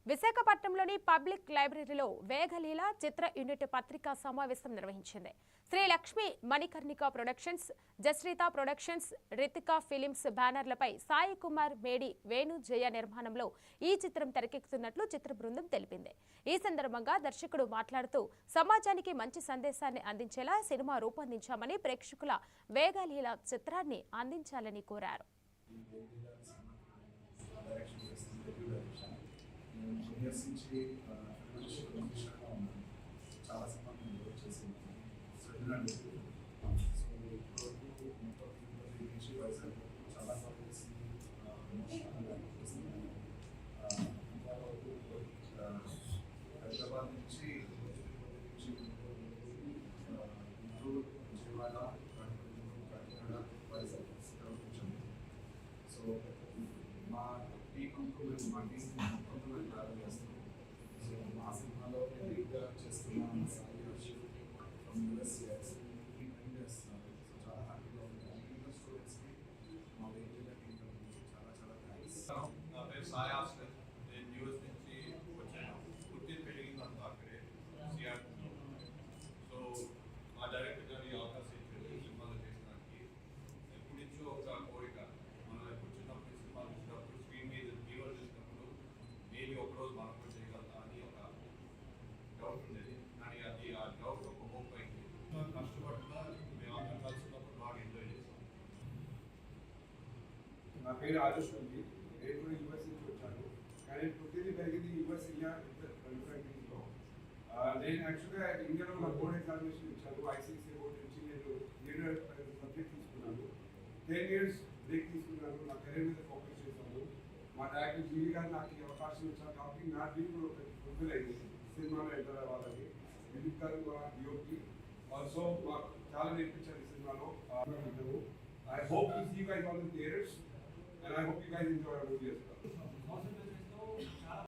విశాఖపట్నంలోని పబ్లిక్ లైబ్రరీలో వేగలీల చిత్ర యూనిట్ పత్రికా సమావేశం నిర్వహించింది. Sri Lakshmi Manikarnika productions, Jasritha productions, Ritika films బ్యానర్లపై సాయి కుమార్ మేడి, వేణు జయ నిర్మాణంలో ఈ చిత్రం తెరకెక్కుతున్నట్లు చిత్ర బృందం తెలిపింది. ఈ సందర్భంగా దర్శకుడు మాట్లాడుతూ సమాజానికి మంచి సందేశాన్ని అందించేలా సినిమా రూపొందించామని, ప్రేక్షకుల వేగలీల చిత్రాన్ని అందించాలని కోరారు. జూనియర్స్ నుంచి ఫిల్మ్గా ఉన్నాను. చాలా సినిమాలు వర్క్ చేసింది. సో ఇప్పుడు నుంచి వైజాగ్ చాలా ప్రాజెక్ట్స్ హైదరాబాద్ నుంచి గుంటూరు, విజయవాడ, కాకినాడ, వైజాగ్ వచ్చింది. సో మా టీం మా టీం మేము ట్రావెల్ చేస్తాం. సో మా సినిమాలో లీడ్గా చేస్తున్న సాయి అశోక్ ఫ్రమ్ యూఎస్ చేస్తున్నారు. సో చాలా హ్యాపీగా ఉంది. ఇంకా స్టూడెంట్స్కి మా వెహికల్ టీం చాలా చాలా థ్యాంక్స్. నా పేరు సాయి అశోక్. నేను యూఎస్ నుంచి వచ్చాను. పుట్టిన పెరిగింది అంతా అక్కడే సిఆర్టీ. సో మా డైరెక్టర్ గారి అవకాశం ఇచ్చారు సినిమాలో చేసడానికి. ఎప్పటి నుంచో ఒక కోరిక, మనం ఎప్పుడు చిన్నప్పుడు సినిమాలు చూసినప్పుడు స్క్రీన్ మీద హీరో చూసినప్పుడు మేబీ ఒకరోజు మనం కూడా చేయగలుగుతాం అని ఒక డౌట్ ఉండేది. కానీ అది ఆ డౌట్ ఒక హోప్ అయింది. కష్టపడుతున్నా మేము అందరం కలిసినప్పుడు బాగా ఎంజాయ్ చేసాం. నా పేరు ఆదర్శ్ అండి. నేను కూడా యూఎస్ నుంచి వచ్చాను. కానీ పుట్టింది పెరిగింది యూఎస్ ఇండియా కంట్రీస్లో. నేను యాక్చువల్గా ఇండియాలో నా బోర్డ్ ఎగ్జామినేషన్ ఇచ్చాను. ఐసీసీ బోర్డు నుంచి నేను లీడర్ సబ్జెక్ట్ తీసుకున్నాను. 10 years బ్రేక్ తీసుకున్నాను. నా కెరీర్ మీద ఫోకస్ చేశాను. మా డైరెక్టర్ జీవి గారు నాకు ఈ అవకాశం ఇచ్చారు కాబట్టి నా డ్రీమ్ కూడా ఒక ఫుల్ఫిల్ అయింది. సినిమాలో ఎంటర్ అవ్వాలని. విజిత్ గారు మా డిఓపి ఆల్సో మాకు చాలా నేర్పించారు ఈ సినిమాలో. I hope to see you guys on the theaters and I hope you guys enjoy our movie as well.